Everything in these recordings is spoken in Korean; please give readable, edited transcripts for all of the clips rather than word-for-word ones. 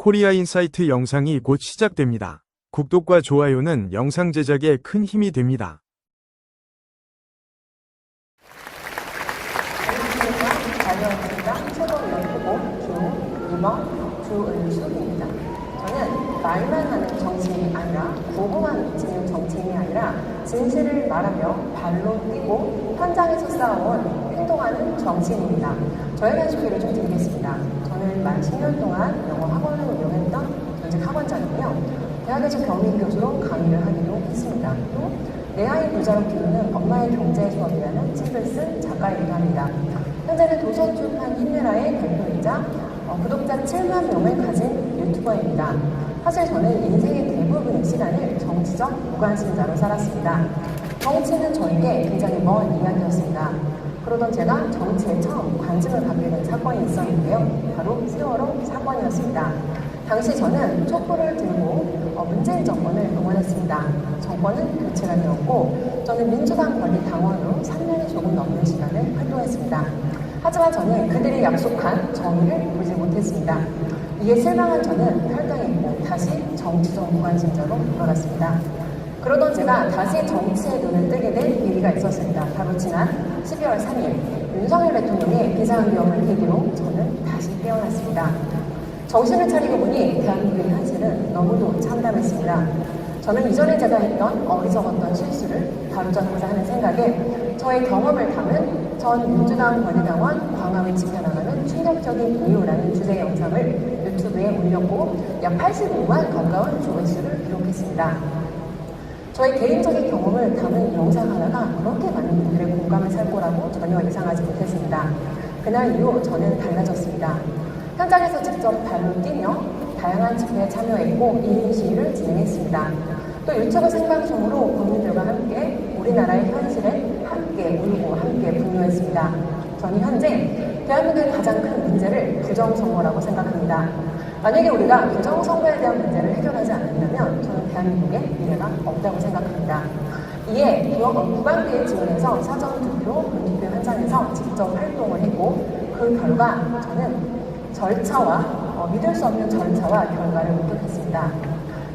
코리아 인사이트 영상이 곧 시작됩니다. 구독과 좋아요는 영상 제작에 큰 힘이 됩니다. 안녕하십니까. 자유한국당 최고위원 후보 김2번 주은숙입니다. 저는 말만 하는 정치인이 아니라 구호만 외치는 정치인이 아니라 진실을 말하며 발로 뛰고 현장에서 싸워온 행동하는 정치인입니다. 저에 대한 소개를 좀 드리겠습니다. 저는 만 10년 동안 영어 학원을 운영했던 전직 학원장이고요. 대학에서 경리 교수로 강의를 하기도 했습니다. 또 내 아이 부자로 키우는 엄마의 경제 수업이라는 책을 쓴 작가이기도 합니다. 현재는 도서출판 힘내라의 대표이자 구독자 7만 명을 가진 유튜버입니다. 사실 저는 인생의 대부분의 시간을 정치적 무관심자로 살았습니다. 정치는 저에게 굉장히 먼 이야기였습니다. 그러던 제가 정치에 처음 관심을 갖게 된 사건이 있었는데요. 바로 세월호 사건이었습니다. 당시 저는 촛불을 들고 문재인 정권을 응원했습니다. 정권은 교체가 되었고 저는 민주당 권리 당원으로 3년이 조금 넘는 시간을 활동했습니다. 하지만 저는 그들이 약속한 정의를 보지 못했습니다. 이에 실망한 저는 탈당했고 다시 정치적 무관심자로 돌아갔습니다. 그러던 제가 다시 정치에 눈을 뜨게 된 계기가 있었습니다. 바로 지난 12월 3일 윤석열 대통령의 비상경을 계기로 저는 다시 깨어났습니다. 정신을 차리고 보니 대한민국의 현실은 너무도 참담했습니다. 저는 이전에 제가 했던 어리석었던 실수를 바로잡고자 하는 생각에 저의 경험을 담은 전 민주당 권리당원 광화문 집회나가는 충격적인 이유라는 주제 영상을 유튜브에 올렸고 약 85만 가까운 조회수를 기록했습니다. 저의 개인적인 경험을 담은 영상 하나가 그렇게 많은 분들의 공감을 살 거라고 전혀 예상하지 못했습니다. 그날 이후 저는 달라졌습니다. 현장에서 직접 발로 뛰며 다양한 집회에 참여했고 1인 시위를 진행했습니다. 또 유튜브 생방송으로 국민들과 함께 우리나라의 현실에 함께 울고 함께 분노했습니다. 저는 현재 대한민국의 가장 큰 문제를 부정선거라고 생각합니다. 만약에 우리가 부정선거에 대한 문제를 해결하지 않는다면 저는 대한민국에 미래가 없다고 생각합니다. 이에 구방비에 지원해서 사전투표, 본투표 현장에서 직접 활동을 했고 그 결과 저는 절차와 믿을 수 없는 절차와 결과를 획득했습니다.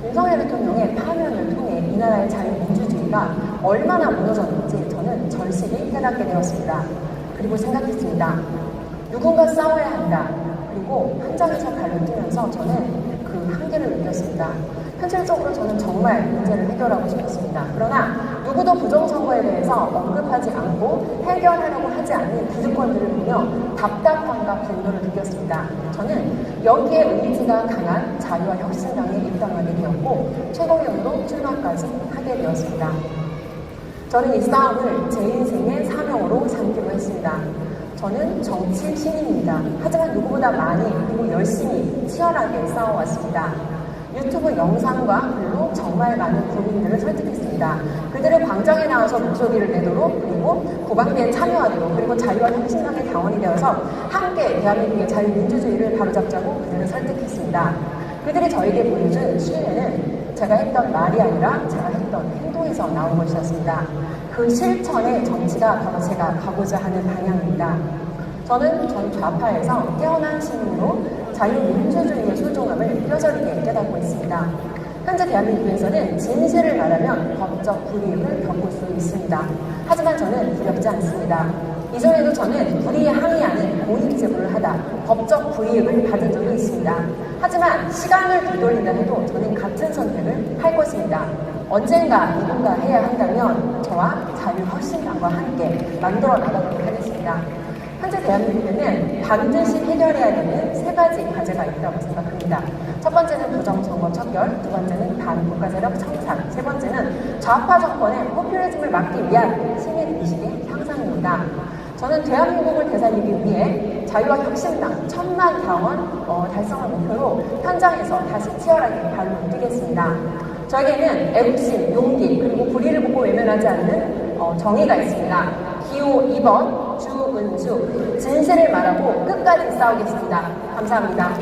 윤석열 대통령의 파면을 통해 이 나라의 자유민주주의가 얼마나 무너졌는지 저는 절실히 깨닫게 되었습니다. 그리고 생각했습니다. 누군가 싸워야 한다. 그리고 현장에서 발로 뛰면서 저는 그 한계를 느꼈습니다. 현실적으로 저는 정말 문제를 해결하고 싶었습니다. 그러나 누구도 부정선거에 대해서 언급하지 않고 해결하려고 하지 않는 기득권들을 보며 답답함과 분노를 느꼈습니다. 저는 여기에 의지가 강한 자유와 혁신당에 입당하게 되었고 최고위원으로 출마까지 하게 되었습니다. 저는 이 싸움을 제 인생의 사명으로 삼기로 했습니다. 저는 정치 신인입니다. 하지만 누구보다 많이 그리고 열심히 치열하게 싸워왔습니다. 유튜브 영상과 글로 정말 많은 국민들을 설득했습니다. 그들을 광장에 나와서 목소리를 내도록 그리고 구방비에 참여하도록 그리고 자유와 혁신당의 당원이 되어서 함께 대한민국의 자유민주주의를 바로잡자고 그들을 설득했습니다. 그들이 저에게 보여준 신뢰는 제가 했던 말이 아니라 제가 했던 행동에서 나온 것이었습니다. 그 실천의 정치가 바로 제가 가고자 하는 방향입니다. 저는 전 좌파에서 깨어난 시민으로 자유민주주의의 소중함을 뼈저리게 깨닫고 있습니다. 현재 대한민국에서는 진실을 말하면 법적 불이익을 겪을 수 있습니다. 하지만 저는 두렵지 않습니다. 이전에도 저는 불의에 항의하는 공익제보를 하다 법적 불이익을 받은 적이 있습니다. 하지만 시간을 되돌린다 해도 저는 같은 선택을 할 것입니다. 언젠가 누군가 해야 한다면 저와 자유혁신당과 함께 만들어 나가도록 하겠습니다. 현재 대한민국에는 반드시 해결해야 되는 세 가지 과제가 있다고 생각합니다. 첫 번째는 부정선거 척결, 두 번째는 반국가세력 청산, 세 번째는 좌파 정권의 포퓰리즘을 막기 위한 시민의식의 향상입니다. 저는 대한민국을 되살리기 위해 자유와 혁신당 1000만 당원 달성을 목표로 현장에서 다시 치열하게 발로 뛰겠습니다. 저에게는 애국심, 용기, 그리고 불의를 보고 외면하지 않는 정의가 있습니다. 기호 2번 주은수, 진실을 말하고 끝까지 싸우겠습니다. 감사합니다.